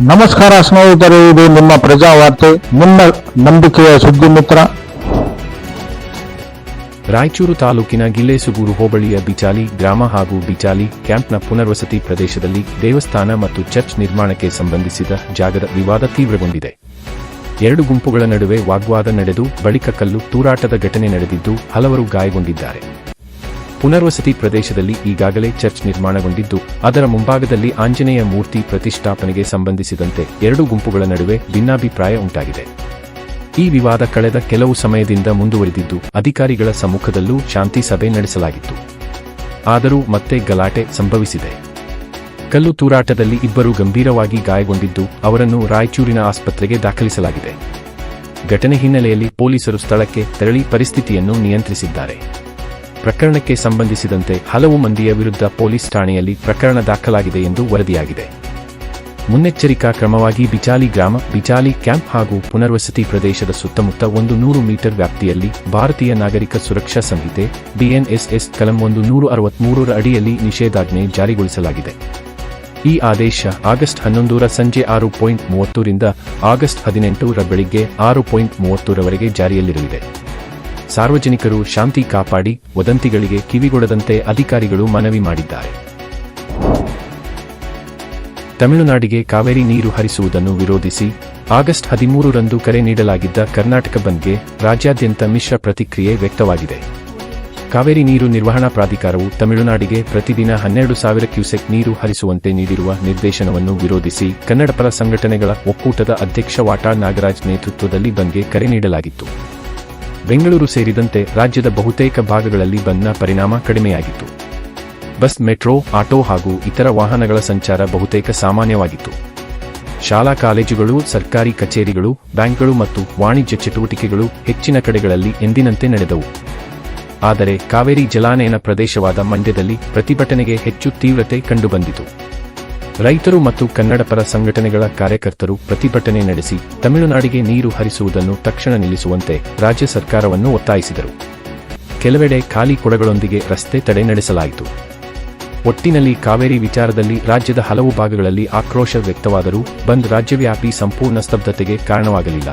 ನಮಸ್ಕಾರ ಸ್ನೇಹಿತರೆ, ಇದು ನಿಮ್ಮ ಪ್ರಜಾವಾರ್ತೆ, ನಿಮ್ಮ ನಂಬಿಕೆಯ ಸುದ್ದಿ ಮಿತ್ರ. ರಾಯಚೂರು ತಾಲೂಕಿನ ಗಿಲ್ಲೇಸುಗೂರು ಹೋಬಳಿಯ ಬಿಚಾಲಿ ಗ್ರಾಮ ಹಾಗೂ ಬಿಚಾಲಿ ಕ್ಯಾಂಪ್ನ ಪುನರ್ವಸತಿ ಪ್ರದೇಶದಲ್ಲಿ ದೇವಸ್ಥಾನ ಮತ್ತು ಚರ್ಚ್ ನಿರ್ಮಾಣಕ್ಕೆ ಸಂಬಂಧಿಸಿದ ಜಾಗದ ವಿವಾದ ತೀವ್ರಗೊಂಡಿದೆ. ಎರಡು ಗುಂಪುಗಳ ನಡುವೆ ವಾಗ್ವಾದ ನಡೆದು ಬಳಿಕ ಕಲ್ಲು ತೂರಾಟದ ಘಟನೆ ನಡೆದಿದ್ದು ಹಲವರು ಗಾಯಗೊಂಡಿದ್ದಾರೆ. ಪುನರ್ವಸತಿ ಪ್ರದೇಶದಲ್ಲಿ ಈಗಾಗಲೇ ಚರ್ಚ್ ನಿರ್ಮಾಣಗೊಂಡಿದ್ದು ಅದರ ಮುಂಭಾಗದಲ್ಲಿ ಆಂಜನೇಯ ಮೂರ್ತಿ ಪ್ರತಿಷ್ಠಾಪನೆಗೆ ಸಂಬಂಧಿಸಿದಂತೆ ಎರಡು ಗುಂಪುಗಳ ನಡುವೆ ಭಿನ್ನಾಭಿಪ್ರಾಯ ಉಂಟಾಗಿದೆ. ಈ ವಿವಾದ ಕಳೆದ ಕೆಲವು ಸಮಯದಿಂದ ಮುಂದುವರಿದಿದ್ದು ಅಧಿಕಾರಿಗಳ ಸಮ್ಮುಖದಲ್ಲೂ ಶಾಂತಿ ಸಭೆ ನಡೆಸಲಾಗಿತ್ತು. ಆದರೂ ಮತ್ತೆ ಗಲಾಟೆ ಸಂಭವಿಸಿದೆ. ಕಲ್ಲು ತೂರಾಟದಲ್ಲಿ ಇಬ್ಬರು ಗಂಭೀರವಾಗಿ ಗಾಯಗೊಂಡಿದ್ದು ಅವರನ್ನು ರಾಯಚೂರಿನ ಆಸ್ಪತ್ರೆಗೆ ದಾಖಲಿಸಲಾಗಿದೆ. ಘಟನೆ ಹಿನ್ನೆಲೆಯಲ್ಲಿ ಪೊಲೀಸರು ಸ್ಥಳಕ್ಕೆ ತೆರಳಿ ಪರಿಸ್ಥಿತಿಯನ್ನು ನಿಯಂತ್ರಿಸಿದ್ದಾರೆ. ಪ್ರಕರಣಕ್ಕೆ ಸಂಬಂಧಿಸಿದಂತೆ ಹಲವು ಮಂದಿಯ ವಿರುದ್ಧ ಪೊಲೀಸ್ ಠಾಣೆಯಲ್ಲಿ ಪ್ರಕರಣ ದಾಖಲಾಗಿದೆ ಎಂದು ವರದಿಯಾಗಿದೆ. ಮುನ್ನೆಚ್ಚರಿಕಾ ಕ್ರಮವಾಗಿ ಬಿಚಾಲಿ ಗ್ರಾಮ, ಬಿಚಾಲಿ ಕ್ಯಾಂಪ್ ಹಾಗೂ ಪುನರ್ವಸತಿ ಪ್ರದೇಶದ ಸುತ್ತಮುತ್ತ 100 ಮೀಟರ್ ವ್ಯಾಪ್ತಿಯಲ್ಲಿ ಭಾರತೀಯ ನಾಗರಿಕ ಸುರಕ್ಷಾ ಸಂಹಿತೆ BNSS ಕಲಂ 163 ಅಡಿಯಲ್ಲಿ ನಿಷೇಧಾಜ್ಞೆ ಜಾರಿಗೊಳಿಸಲಾಗಿದೆ. ಈ ಆದೇಶ ಆಗಸ್ಟ್ 11 ಸಂಜೆ 6:30 ರಿಂದ ಆಗಸ್ಟ್ 18 ಬೆಳಿಗ್ಗೆ 6:30 ರವರೆಗೆ ಜಾರಿಯಲ್ಲಿರಲಿದೆ. ಸಾರ್ವಜನಿಕರು ಶಾಂತಿ ಕಾಪಾಡಿ ವದಂತಿಗಳಿಗೆ ಕಿವಿಗೊಡದಂತೆ ಅಧಿಕಾರಿಗಳು ಮನವಿ ಮಾಡಿದ್ದಾರೆ. ತಮಿಳುನಾಡಿಗೆ ಕಾವೇರಿ ನೀರು ಹರಿಸುವುದನ್ನು ವಿರೋಧಿಸಿ ಆಗಸ್ಟ್ 13 ರಂದು ಕರೆ ನೀಡಲಾಗಿದ್ದ ಕರ್ನಾಟಕ ಬಂದ್ಗೆ ರಾಜ್ಯಾದ್ಯಂತ ಮಿಶ್ರ ಪ್ರತಿಕ್ರಿಯೆ ವ್ಯಕ್ತವಾಗಿದೆ. ಕಾವೇರಿ ನೀರು ನಿರ್ವಹಣಾ ಪ್ರಾಧಿಕಾರವು ತಮಿಳುನಾಡಿಗೆ ಪ್ರತಿದಿನ 12,000 ಕ್ಯೂಸೆಕ್ ನೀರು ಹರಿಸುವಂತೆ ನೀಡಿರುವ ನಿರ್ದೇಶನವನ್ನು ವಿರೋಧಿಸಿ ಕನ್ನಡಪರ ಸಂಘಟನೆಗಳ ಒಕ್ಕೂಟದ ಅಧ್ಯಕ್ಷ ವಾಟಾಳ್ ನಾಗರಾಜ್ ನೇತೃತ್ವದಲ್ಲಿ ಬಂದ್ಗೆ ಕರೆ ನೀಡಲಾಗಿತ್ತು. ಬೆಂಗಳೂರು ಸೇರಿದಂತೆ ರಾಜ್ಯದ ಬಹುತೇಕ ಭಾಗಗಳಲ್ಲಿ ಬಂದ್ನ ಪರಿಣಾಮ ಕಡಿಮೆಯಾಗಿತ್ತು. ಬಸ್, ಮೆಟ್ರೋ, ಆಟೋ ಹಾಗೂ ಇತರ ವಾಹನಗಳ ಸಂಚಾರ ಬಹುತೇಕ ಸಾಮಾನ್ಯವಾಗಿತ್ತು. ಶಾಲಾ ಕಾಲೇಜುಗಳು, ಸರ್ಕಾರಿ ಕಚೇರಿಗಳು, ಬ್ಯಾಂಕ್ಗಳು ಮತ್ತು ವಾಣಿಜ್ಯ ಚಟುವಟಿಕೆಗಳು ಹೆಚ್ಚಿನ ಕಡೆಗಳಲ್ಲಿ ಎಂದಿನಂತೆ ನಡೆದವು. ಆದರೆ ಕಾವೇರಿ ಜಲಾನಯನ ಪ್ರದೇಶವಾದ ಮಂಡ್ಯದಲ್ಲಿ ಪ್ರತಿಭಟನೆಗೆ ಹೆಚ್ಚು ತೀವ್ರತೆ ಕಂಡುಬಂದಿತು. ರೈತರು ಮತ್ತು ಕನ್ನಡಪರ ಸಂಘಟನೆಗಳ ಕಾರ್ಯಕರ್ತರು ಪ್ರತಿಭಟನೆ ನಡೆಸಿ ತಮಿಳುನಾಡಿಗೆ ನೀರು ಹರಿಸುವುದನ್ನು ತಕ್ಷಣ ನಿಲ್ಲಿಸುವಂತೆ ರಾಜ್ಯ ಸರ್ಕಾರವನ್ನು ಒತ್ತಾಯಿಸಿದರು. ಕೆಲವೆಡೆ ಖಾಲಿ ಕೊಡಗಳೊಂದಿಗೆ ರಸ್ತೆ ತಡೆ ನಡೆಸಲಾಯಿತು. ಒಟ್ಟಿನಲ್ಲಿ ಕಾವೇರಿ ವಿಚಾರದಲ್ಲಿ ರಾಜ್ಯದ ಹಲವು ಭಾಗಗಳಲ್ಲಿ ಆಕ್ರೋಶ ವ್ಯಕ್ತವಾದರೂ ಬಂದ್ ರಾಜ್ಯವ್ಯಾಪಿ ಸಂಪೂರ್ಣ ಸ್ತಬ್ಧತೆಗೆ ಕಾರಣವಾಗಲಿಲ್ಲ.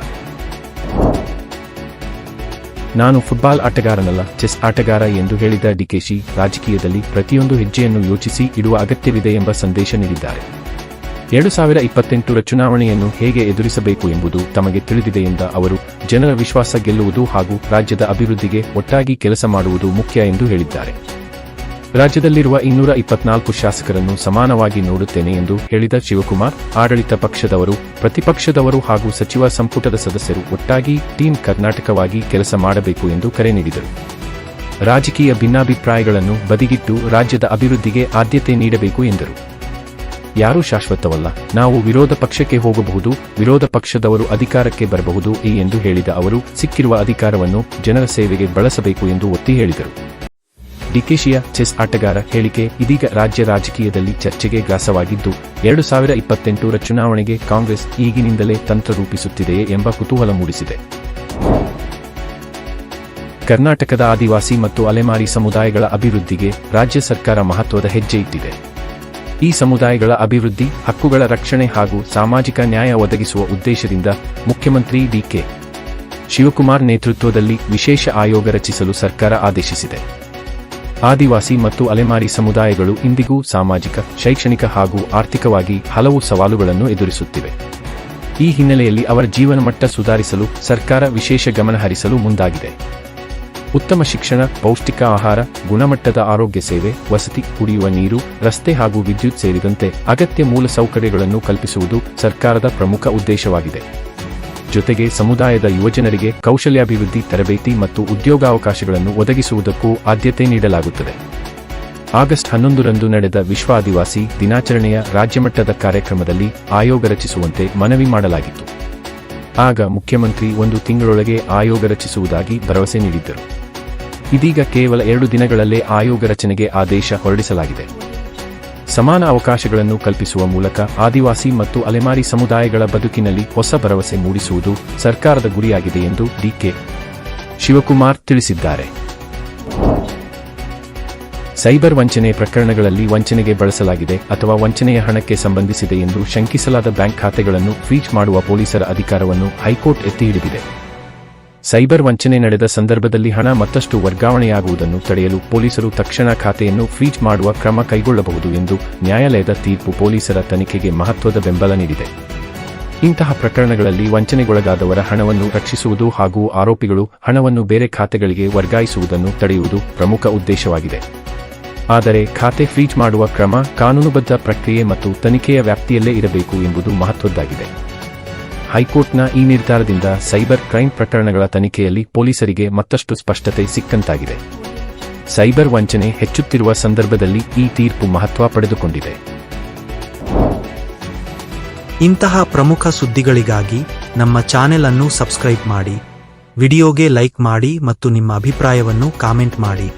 ನಾನು ಫುಟ್ಬಾಲ್ ಆಟಗಾರನಲ್ಲ, ಚೆಸ್ ಆಟಗಾರ ಎಂದು ಹೇಳಿದ ಡಿಕೆಶಿ ರಾಜಕೀಯದಲ್ಲಿ ಪ್ರತಿಯೊಂದು ಹೆಜ್ಜೆಯನ್ನು ಯೋಚಿಸಿ ಇಡುವ ಅಗತ್ಯವಿದೆ ಎಂಬ ಸಂದೇಶ ನೀಡಿದ್ದಾರೆ. 2028 ಚುನಾವಣೆಯನ್ನು ಹೇಗೆ ಎದುರಿಸಬೇಕು ಎಂಬುದು ತಮಗೆ ತಿಳಿದಿದೆ ಎಂದ ಅವರು, ಜನರ ವಿಶ್ವಾಸ ಗೆಲ್ಲುವುದು ಹಾಗೂ ರಾಜ್ಯದ ಅಭಿವೃದ್ಧಿಗೆ ಒಟ್ಟಾಗಿ ಕೆಲಸ ಮಾಡುವುದು ಮುಖ್ಯ ಎಂದು ಹೇಳಿದ್ದಾರೆ. ರಾಜ್ಯದಲ್ಲಿರುವ 224 ಶಾಸಕರನ್ನು ಸಮಾನವಾಗಿ ನೋಡುತ್ತೇನೆ ಎಂದು ಹೇಳಿದ ಶಿವಕುಮಾರ್, ಆಡಳಿತ ಪಕ್ಷದವರು, ಪ್ರತಿಪಕ್ಷದವರು ಹಾಗೂ ಸಚಿವ ಸಂಪುಟದ ಸದಸ್ಯರು ಒಟ್ಟಾಗಿ ಟೀಮ್ ಕರ್ನಾಟಕವಾಗಿ ಕೆಲಸ ಮಾಡಬೇಕು ಎಂದು ಕರೆ ನೀಡಿದರು. ರಾಜಕೀಯ ಭಿನ್ನಾಭಿಪ್ರಾಯಗಳನ್ನು ಬದಿಗಿಟ್ಟು ರಾಜ್ಯದ ಅಭಿವೃದ್ಧಿಗೆ ಆದ್ಯತೆ ನೀಡಬೇಕು ಎಂದರು. ಯಾರೂ ಶಾಶ್ವತವಲ್ಲ, ನಾವು ವಿರೋಧ ಪಕ್ಷಕ್ಕೆ ಹೋಗಬಹುದು, ವಿರೋಧ ಪಕ್ಷದವರು ಅಧಿಕಾರಕ್ಕೆ ಬರಬಹುದು ಎಂದು ಹೇಳಿದ ಅವರು, ಸಿಕ್ಕಿರುವ ಅಧಿಕಾರವನ್ನು ಜನರ ಸೇವೆಗೆ ಬಳಸಬೇಕು ಎಂದು ಒತ್ತಿ ಹೇಳಿದರು. ಡಿಕೆಶಿಯ ಚೆಸ್ ಆಟಗಾರ ಹೇಳಿಕೆ ಇದೀಗ ರಾಜ್ಯ ರಾಜಕೀಯದಲ್ಲಿ ಚರ್ಚೆಗೆ ಗ್ರಾಸವಾಗಿದ್ದು 2028 ಚುನಾವಣೆಗೆ ಕಾಂಗ್ರೆಸ್ ಈಗಿನಿಂದಲೇ ತಂತ್ರ ರೂಪಿಸುತ್ತಿದೆಯೇ ಎಂಬ ಕುತೂಹಲ ಮೂಡಿಸಿದೆ. ಕರ್ನಾಟಕದ ಆದಿವಾಸಿ ಮತ್ತು ಅಲೆಮಾರಿ ಸಮುದಾಯಗಳ ಅಭಿವೃದ್ಧಿಗೆ ರಾಜ್ಯ ಸರ್ಕಾರ ಮಹತ್ವದ ಹೆಜ್ಜೆ ಇಟ್ಟಿದೆ. ಈ ಸಮುದಾಯಗಳ ಅಭಿವೃದ್ಧಿ, ಹಕ್ಕುಗಳ ರಕ್ಷಣೆ ಹಾಗೂ ಸಾಮಾಜಿಕ ನ್ಯಾಯ ಒದಗಿಸುವ ಉದ್ದೇಶದಿಂದ ಮುಖ್ಯಮಂತ್ರಿ ಡಿಕೆ ಶಿವಕುಮಾರ್ ನೇತೃತ್ವದಲ್ಲಿ ವಿಶೇಷ ಆಯೋಗ ರಚಿಸಲು ಸರ್ಕಾರ ಆದೇಶಿಸಿದೆ. ಆದಿವಾಸಿ ಮತ್ತು ಅಲೆಮಾರಿ ಸಮುದಾಯಗಳು ಇಂದಿಗೂ ಸಾಮಾಜಿಕ, ಶೈಕ್ಷಣಿಕ ಹಾಗೂ ಆರ್ಥಿಕವಾಗಿ ಹಲವು ಸವಾಲುಗಳನ್ನು ಎದುರಿಸುತ್ತಿವೆ. ಈ ಹಿನ್ನೆಲೆಯಲ್ಲಿ ಅವರ ಜೀವನಮಟ್ಟ ಸುಧಾರಿಸಲು ಸರ್ಕಾರ ವಿಶೇಷ ಗಮನ ಹರಿಸಲು ಮುಂದಾಗಿದೆ. ಉತ್ತಮ ಶಿಕ್ಷಣ, ಪೌಷ್ಟಿಕ ಆಹಾರ, ಗುಣಮಟ್ಟದ ಆರೋಗ್ಯ ಸೇವೆ, ವಸತಿ, ಕುಡಿಯುವ ನೀರು, ರಸ್ತೆ ಹಾಗೂ ವಿದ್ಯುತ್ ಸೇರಿದಂತೆ ಅಗತ್ಯ ಮೂಲಸೌಕರ್ಯಗಳನ್ನು ಕಲ್ಪಿಸುವುದು ಸರ್ಕಾರದ ಪ್ರಮುಖ ಉದ್ದೇಶವಾಗಿದೆ. ಜೊತೆಗೆ ಸಮುದಾಯದ ಯುವಜನರಿಗೆ ಕೌಶಲ್ಯಾಭಿವೃದ್ಧಿ, ತರಬೇತಿ ಮತ್ತು ಉದ್ಯೋಗಾವಕಾಶಗಳನ್ನು ಒದಗಿಸುವುದಕ್ಕೂ ಆದ್ಯತೆ ನೀಡಲಾಗುತ್ತದೆ. ಆಗಸ್ಟ್ 11 ರಂದು ನಡೆದ ವಿಶ್ವ ಆದಿವಾಸಿ ದಿನಾಚರಣೆಯ ರಾಜ್ಯಮಟ್ಟದ ಕಾರ್ಯಕ್ರಮದಲ್ಲಿ ಆಯೋಗ ರಚಿಸುವಂತೆ ಮನವಿ ಮಾಡಲಾಗಿತ್ತು. ಆಗ ಮುಖ್ಯಮಂತ್ರಿ 1 ತಿಂಗಳೊಳಗೆ ಆಯೋಗ ರಚಿಸುವುದಾಗಿ ಭರವಸೆ ನೀಡಿದ್ದರು. ಇದೀಗ ಕೇವಲ 2 ದಿನಗಳಲ್ಲೇ ಆಯೋಗ ರಚನೆಗೆ ಆದೇಶ ಹೊರಡಿಸಲಾಗಿದೆ. ಸಮಾನ ಅವಕಾಶಗಳನ್ನು ಕಲ್ಪಿಸುವ ಮೂಲಕ ಆದಿವಾಸಿ ಮತ್ತು ಅಲೆಮಾರಿ ಸಮುದಾಯಗಳ ಬದುಕಿನಲ್ಲಿ ಹೊಸ ಭರವಸೆ ಮೂಡಿಸುವುದು ಸರ್ಕಾರದ ಗುರಿಯಾಗಿದೆ ಎಂದು ಡಿಕೆ ಶಿವಕುಮಾರ್ ತಿಳಿಸಿದ್ದಾರೆ. ಸೈಬರ್ ವಂಚನೆ ಪ್ರಕರಣಗಳಲ್ಲಿ ವಂಚನೆಗೆ ಬಳಸಲಾಗಿದೆ ಅಥವಾ ವಂಚನೆಯ ಹಣಕ್ಕೆ ಸಂಬಂಧಿಸಿದೆ ಎಂದು ಶಂಕಿಸಲಾದ ಬ್ಯಾಂಕ್ ಖಾತೆಗಳನ್ನು ಫ್ರೀಜ್ ಮಾಡುವ ಪೊಲೀಸರ ಅಧಿಕಾರವನ್ನು ಹೈಕೋರ್ಟ್ ಎತ್ತಿಹಿಡಿದಿದೆ. ಸೈಬರ್ ವಂಚನೆ ನಡೆದ ಸಂದರ್ಭದಲ್ಲಿ ಹಣ ಮತ್ತಷ್ಟು ವರ್ಗಾವಣೆಯಾಗುವುದನ್ನು ತಡೆಯಲು ಪೊಲೀಸರು ತಕ್ಷಣ ಖಾತೆಯನ್ನು ಫ್ರೀಜ್ ಮಾಡುವ ಕ್ರಮ ಕೈಗೊಳ್ಳಬಹುದು ಎಂದು ನ್ಯಾಯಾಲಯದ ತೀರ್ಪು ಪೊಲೀಸರ ತನಿಖೆಗೆ ಮಹತ್ವದ ಬೆಂಬಲ ನೀಡಿದೆ. ಇಂತಹ ಪ್ರಕರಣಗಳಲ್ಲಿ ವಂಚನೆಗೊಳಗಾದವರ ಹಣವನ್ನು ರಕ್ಷಿಸುವುದು ಹಾಗೂ ಆರೋಪಿಗಳು ಹಣವನ್ನು ಬೇರೆ ಖಾತೆಗಳಿಗೆ ವರ್ಗಾಯಿಸುವುದನ್ನು ತಡೆಯುವುದು ಪ್ರಮುಖ ಉದ್ದೇಶವಾಗಿದೆ. ಆದರೆ ಖಾತೆ ಫ್ರೀಜ್ ಮಾಡುವ ಕ್ರಮ ಕಾನೂನುಬದ್ಧ ಪ್ರಕ್ರಿಯೆ ಮತ್ತು ತನಿಖೆಯ ವ್ಯಾಪ್ತಿಯಲ್ಲೇ ಇರಬೇಕು ಎಂಬುದು ಮಹತ್ವದ್ದಾಗಿದೆ. ಹೈಕೋರ್ಟ್ನ ಈ ನಿರ್ಧಾರದಿಂದ ಸೈಬರ್ ಕ್ರೈಂ ಪ್ರಕರಣಗಳ ತನಿಖೆಯಲ್ಲಿ ಪೊಲೀಸರಿಗೆ ಮತ್ತಷ್ಟು ಸ್ಪಷ್ಟತೆ ಸಿಕ್ಕಂತಾಗಿದೆ. ಸೈಬರ್ ವಂಚನೆ ಹೆಚ್ಚುತ್ತಿರುವ ಸಂದರ್ಭದಲ್ಲಿ ಈ ತೀರ್ಪು ಮಹತ್ವ ಪಡೆದುಕೊಂಡಿದೆ. ಇಂತಹ ಪ್ರಮುಖ ಸುದ್ದಿಗಳಿಗಾಗಿ ನಮ್ಮ ಚಾನೆಲ್ ಅನ್ನು ಸಬ್ಸ್ಕ್ರೈಬ್ ಮಾಡಿ, ವಿಡಿಯೋಗೆ ಲೈಕ್ ಮಾಡಿ ಮತ್ತು ನಿಮ್ಮ ಅಭಿಪ್ರಾಯವನ್ನು ಕಾಮೆಂಟ್ ಮಾಡಿ.